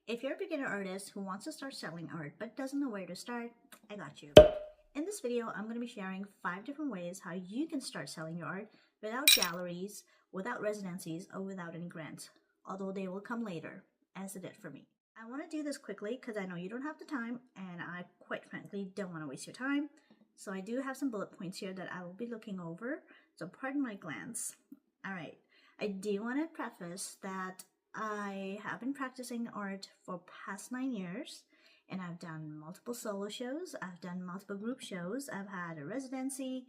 If you're a beginner artist who wants to start selling art but doesn't know where to start, I got you. In this video, I'm going to be sharing 5 different ways how you can start selling your art without galleries, without residencies, or without any grants, although they will come later, as it did for me. I want to do this quickly because I know you don't have the time, and I quite frankly don't want to waste your time. So I do have some bullet points here that I will be looking over, so pardon my glance. Alright, I do want to preface that I have been practicing art for past 9 years, and I've done multiple solo shows, I've done multiple group shows, I've had a residency.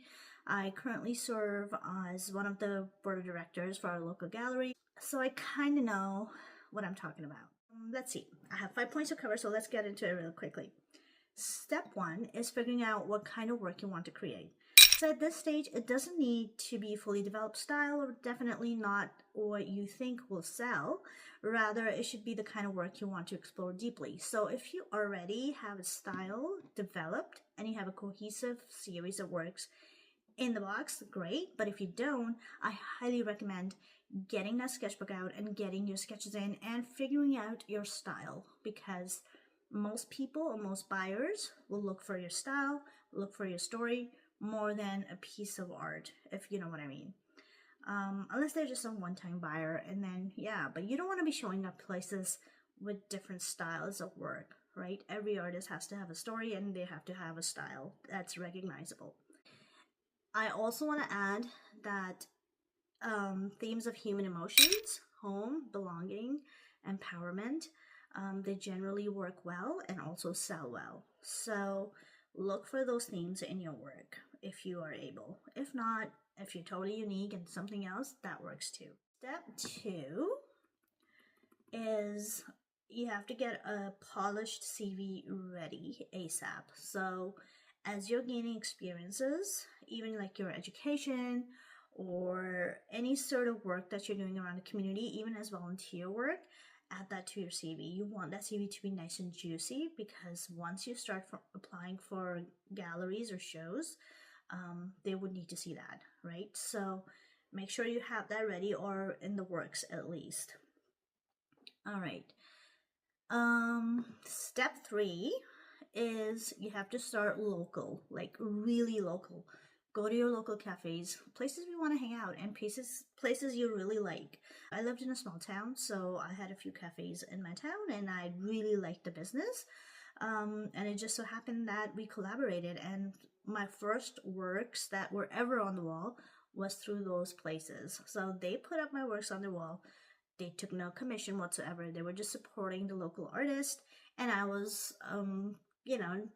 I currently serve as one of the board of directors for our local gallery, so I kind of know what I'm talking about. Let's see, I have 5 points to cover, so let's get into it real quickly. Step 1 is figuring out what kind of work you want to create. So at this stage, it doesn't need to be fully developed style, or definitely not what you think will sell. Rather, it should be the kind of work you want to explore deeply. So if you already have a style developed and you have a cohesive series of works in the box, great. But if you don't, I highly recommend getting that sketchbook out and getting your sketches in and figuring out your style, because most people or most buyers will look for your style, look for your story, more than a piece of art, if you know what I mean. Unless they're just a one-time buyer, and then yeah, but you don't want to be showing up places with different styles of work, right? Every artist has to have a story and they have to have a style that's recognizable. I also want to add that themes of human emotions, home, belonging, empowerment, they generally work well and also sell well. So look for those themes in your work if you are able. If not, if you're totally unique and something else, that works too. Step 2 is you have to get a polished CV ready ASAP. So as you're gaining experiences, even like your education or any sort of work that you're doing around the community, even as volunteer work, add that to your CV. You want that CV to be nice and juicy, because once you start applying for galleries or shows, they would need to see that, right? So make sure you have that ready or in the works at least. All right. Step 3 is you have to start local, like really local. Go to your local cafes, places you want to hang out, and places you really like. I lived in a small town, so I had a few cafes in my town, and I really liked the business. And it just so happened that we collaborated, and my first works that were ever on the wall was through those places. So they put up my works on the wall. They took no commission whatsoever. They were just supporting the local artist, and I was,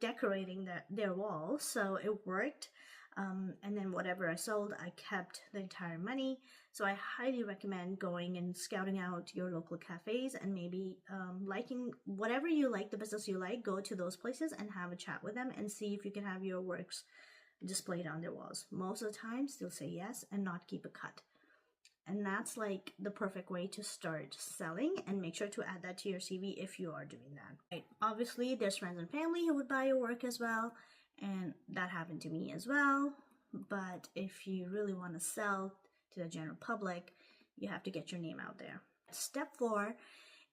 decorating their wall. So it worked. And then whatever I sold, I kept the entire money. So I highly recommend going and scouting out your local cafes, and maybe liking whatever you like, the business you like, go to those places and have a chat with them and see if you can have your works displayed on their walls. Most of the times they'll say yes and not keep a cut. And that's like the perfect way to start selling, and make sure to add that to your CV if you are doing that. Right. Obviously, there's friends and family who would buy your work as well, and that happened to me as well. But if you really want to sell to the general public, you have to get your name out there. Step 4,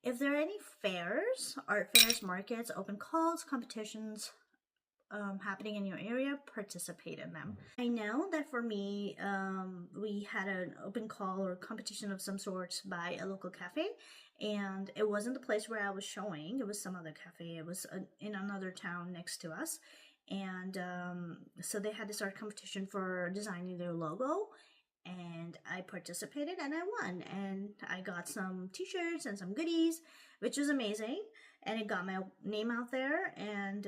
if there are any fairs, art fairs, markets, open calls, competitions happening in your area, participate in them. I know that for me, we had an open call or competition of some sorts by a local cafe, and it wasn't the place where I was showing. It was some other cafe. It was in another town next to us, and so they had to start a competition for designing their logo, and I participated and I won, and I got some t-shirts and some goodies, which was amazing. And it got my name out there, and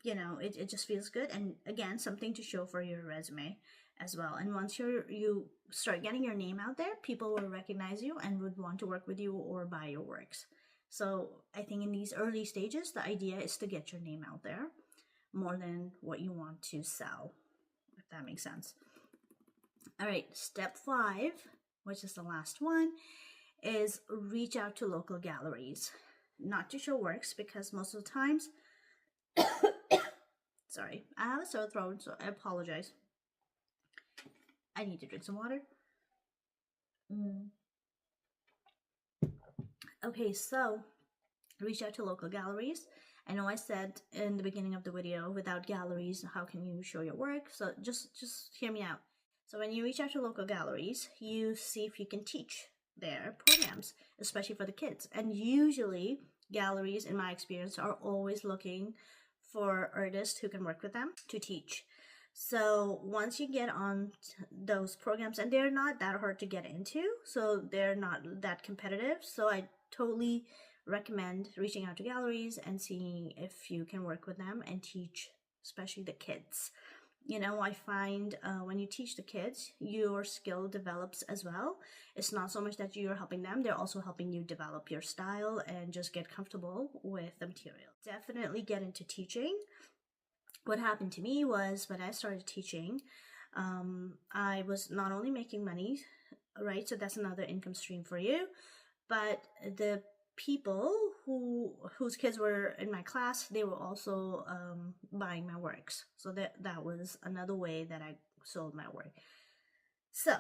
it just feels good. And again, something to show for your resume as well. And once you start getting your name out there, people will recognize you and would want to work with you or buy your works. So I think in these early stages, the idea is to get your name out there more than what you want to sell, if that makes sense. All right, step 5, which is the last one, is reach out to local galleries. Not to show works, because most of the times, sorry, I have a sore throat, so I apologize. I need to drink some water. Okay, so reach out to local galleries. I know I said in the beginning of the video, without galleries, how can you show your work? So just hear me out. So when you reach out to local galleries, you see if you can teach their programs, especially for the kids. And usually galleries, in my experience, are always looking for artists who can work with them to teach. So once you get on those programs, and they're not that hard to get into, so they're not that competitive. So I totally recommend reaching out to galleries and seeing if you can work with them and teach, especially the kids. You know, I find when you teach the kids, your skill develops as well. It's not so much that you're helping them, they're also helping you develop your style and just get comfortable with the material. Definitely get into teaching. What happened to me was when I started teaching, I was not only making money, right? So that's another income stream for you, but the people whose kids were in my class, they were also buying my works. So that was another way that I sold my work. So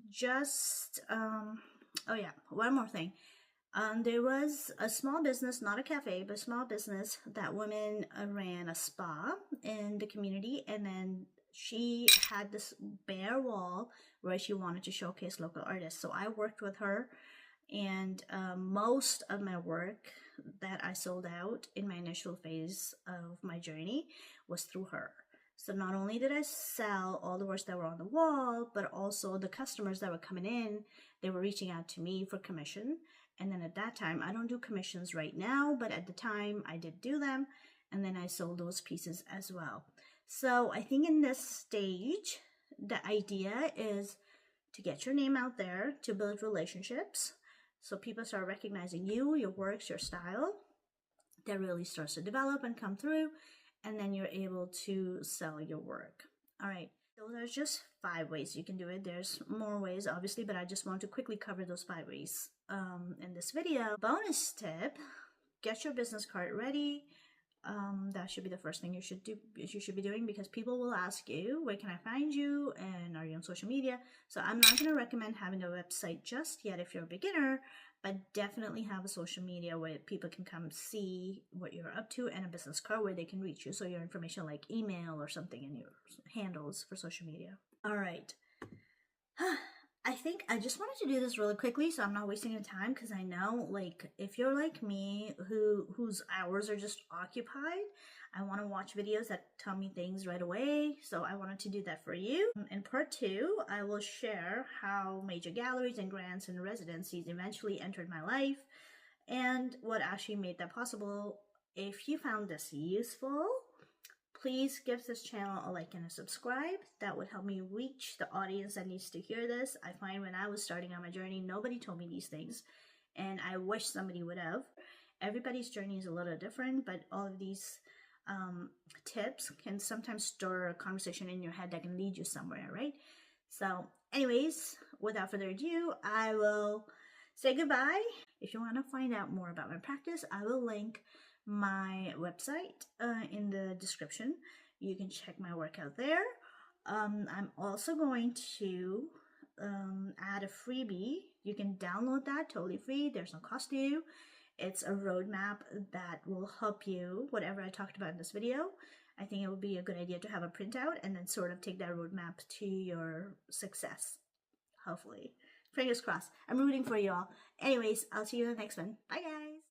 just oh yeah, one more thing. There was a small business, not a cafe, but a small business that woman ran a spa in the community, and then she had this bare wall where she wanted to showcase local artists. So I worked with her, and most of my work that I sold out in my initial phase of my journey was through her. So not only did I sell all the works that were on the wall, but also the customers that were coming in, they were reaching out to me for commission. And then at that time, I don't do commissions right now, but at the time I did do them. And then I sold those pieces as well. So I think in this stage, the idea is to get your name out there, to build relationships. So people start recognizing you, your works, your style. That really starts to develop and come through. And then you're able to sell your work. All right. Those are just 5 ways you can do it. There's more ways, obviously, but I just want to quickly cover those 5 ways in this video. Bonus tip, get your business card ready. That should be the first thing you should be doing, because people will ask you, where can I find you, and are you on social media? So I'm not going to recommend having a website just yet if you're a beginner, but definitely have a social media where people can come see what you're up to, and a business card where they can reach you. So your information like email or something, and your handles for social media. All right. I think I just wanted to do this really quickly so I'm not wasting your time, because I know, like, if you're like me whose hours are just occupied, I want to watch videos that tell me things right away. So I wanted to do that for you. In part 2, I will share how major galleries and grants and residencies eventually entered my life and what actually made that possible. If you found this useful, please give this channel a like and a subscribe. That would help me reach the audience that needs to hear this. I find when I was starting on my journey, nobody told me these things, and I wish somebody would have. Everybody's journey is a little different, but all of these tips can sometimes stir a conversation in your head that can lead you somewhere, right? So anyways, without further ado, I will say goodbye. If you want to find out more about my practice, I will link my website in the description. You can check my work out there. I'm also going to add a freebie. You can download that totally free. There's no cost to you. It's a roadmap that will help you, whatever I talked about in this video. I think it would be a good idea to have a printout and then sort of take that roadmap to your success, hopefully. Fingers crossed. I'm rooting for you all. Anyways, I'll see you in the next one. Bye, guys.